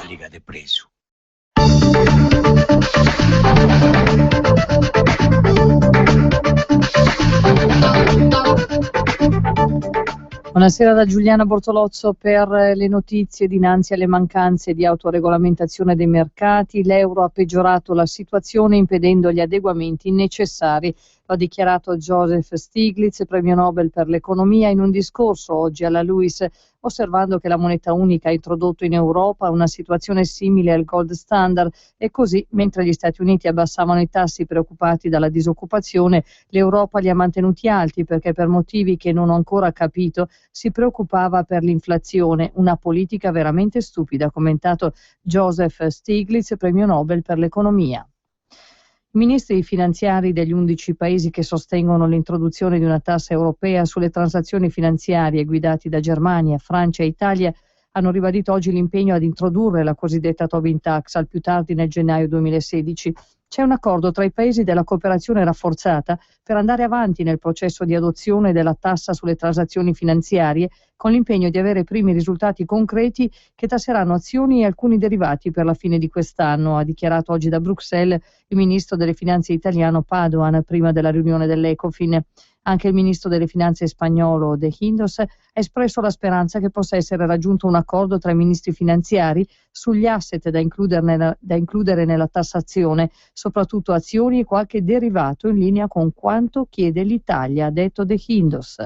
Ligate preso. Buonasera da Giuliana Bortolozzo per le notizie. Dinanzi alle mancanze di autoregolamentazione dei mercati, l'euro ha peggiorato la situazione impedendo gli adeguamenti necessari. Lo ha dichiarato Joseph Stiglitz, premio Nobel per l'economia, in un discorso oggi alla LUISS, osservando che la moneta unica ha introdotto in Europa una situazione simile al gold standard e così, mentre gli Stati Uniti abbassavano i tassi preoccupati dalla disoccupazione, l'Europa li ha mantenuti alti perché per motivi che non ho ancora capito si preoccupava per l'inflazione, una politica veramente stupida, ha commentato Joseph Stiglitz, premio Nobel per l'economia. I ministri finanziari degli 11 paesi che sostengono l'introduzione di una tassa europea sulle transazioni finanziarie guidati da Germania, Francia e Italia hanno ribadito oggi l'impegno ad introdurre la cosiddetta Tobin Tax al più tardi nel gennaio 2016. C'è un accordo tra i paesi della cooperazione rafforzata per andare avanti nel processo di adozione della tassa sulle transazioni finanziarie, con l'impegno di avere primi risultati concreti che tasseranno azioni e alcuni derivati per la fine di quest'anno, ha dichiarato oggi da Bruxelles il ministro delle finanze italiano Padoan prima della riunione dell'Ecofin. Anche il ministro delle finanze spagnolo De Guindos ha espresso la speranza che possa essere raggiunto un accordo tra i ministri finanziari sugli asset da includere nella tassazione, soprattutto azioni e qualche derivato in linea con quanto chiede l'Italia, ha detto De Guindos.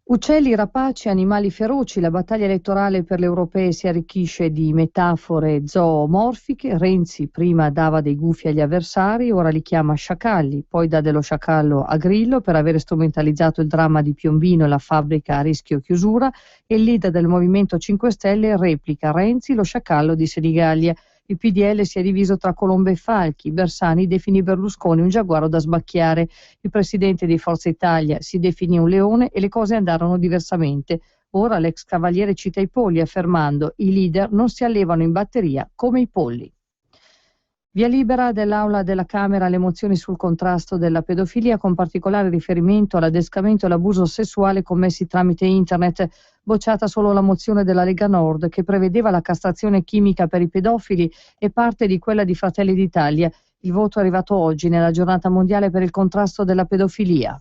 Uccelli rapaci, animali feroci, la battaglia elettorale per le europee si arricchisce di metafore zoomorfiche. Renzi prima dava dei gufi agli avversari, ora li chiama sciacalli, poi dà dello sciacallo a Grillo per aver strumentalizzato il dramma di Piombino e la fabbrica a rischio chiusura, e il leader del Movimento 5 Stelle replica Renzi lo sciacallo di Senigallia. Il PDL si è diviso tra colombe e falchi. Bersani definì Berlusconi un giaguaro da sbacchiare. Il presidente di Forza Italia si definì un leone e le cose andarono diversamente. Ora l'ex cavaliere cita i polli affermando: i leader non si allevano in batteria come i polli. Via libera dell'Aula della Camera alle mozioni sul contrasto della pedofilia, con particolare riferimento all'adescamento e all'abuso sessuale commessi tramite internet. Bocciata solo la mozione della Lega Nord che prevedeva la castrazione chimica per i pedofili e parte di quella di Fratelli d'Italia. Il voto è arrivato oggi nella giornata mondiale per il contrasto della pedofilia.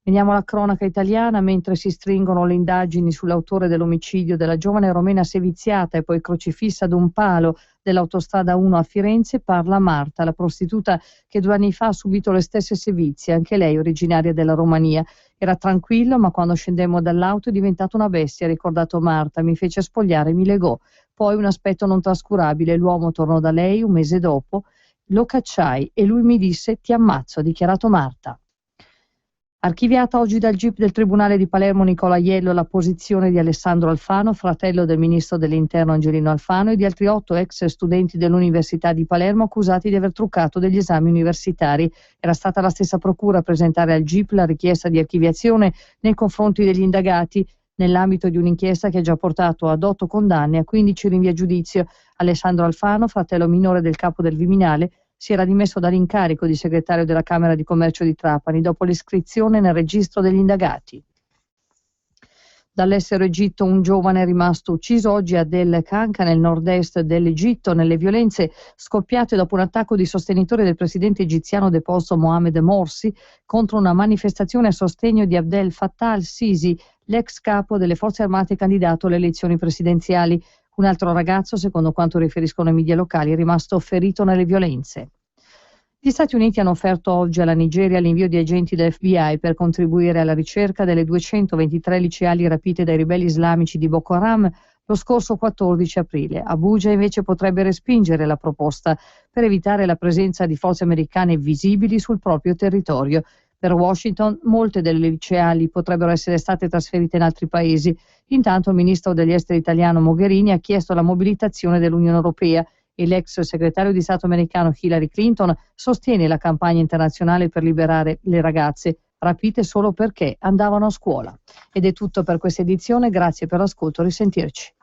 Veniamo alla cronaca italiana. Mentre si stringono le indagini sull'autore dell'omicidio della giovane romena seviziata e poi crocifissa ad un palo dell'autostrada 1 a Firenze, parla Marta, la prostituta che 2 anni fa ha subito le stesse sevizie, anche lei originaria della Romania. Era tranquillo, ma quando scendemmo dall'auto è diventato una bestia, ha ricordato Marta. Mi fece spogliare, mi legò. Poi un aspetto non trascurabile, l'uomo tornò da lei un mese dopo, lo cacciai e lui mi disse: ti ammazzo, ha dichiarato Marta. Archiviata oggi dal GIP del Tribunale di Palermo Nicola Aiello la posizione di Alessandro Alfano, fratello del ministro dell'Interno Angelino Alfano, e di altri 8 ex studenti dell'Università di Palermo accusati di aver truccato degli esami universitari. Era stata la stessa procura a presentare al GIP la richiesta di archiviazione nei confronti degli indagati, nell'ambito di un'inchiesta che ha già portato ad 8 condanne e a 15 rinvii a giudizio. Alessandro Alfano, fratello minore del capo del Viminale, si era dimesso dall'incarico di segretario della Camera di Commercio di Trapani dopo l'iscrizione nel registro degli indagati. Dall'estero Egitto, un giovane è rimasto ucciso oggi a Del Kanka, nel nord-est dell'Egitto, nelle violenze scoppiate dopo un attacco di sostenitori del presidente egiziano deposto Mohamed Morsi contro una manifestazione a sostegno di Abdel Fattah al-Sisi, l'ex capo delle forze armate candidato alle elezioni presidenziali. Un altro ragazzo, secondo quanto riferiscono i media locali, è rimasto ferito nelle violenze. Gli Stati Uniti hanno offerto oggi alla Nigeria l'invio di agenti dell'FBI per contribuire alla ricerca delle 223 liceali rapite dai ribelli islamici di Boko Haram lo scorso 14 aprile. Abuja invece potrebbe respingere la proposta per evitare la presenza di forze americane visibili sul proprio territorio. Per Washington molte delle liceali potrebbero essere state trasferite in altri paesi. Intanto il ministro degli esteri italiano Mogherini ha chiesto la mobilitazione dell'Unione Europea e l'ex segretario di Stato americano Hillary Clinton sostiene la campagna internazionale per liberare le ragazze rapite solo perché andavano a scuola. Ed è tutto per questa edizione, grazie per l'ascolto, risentirci.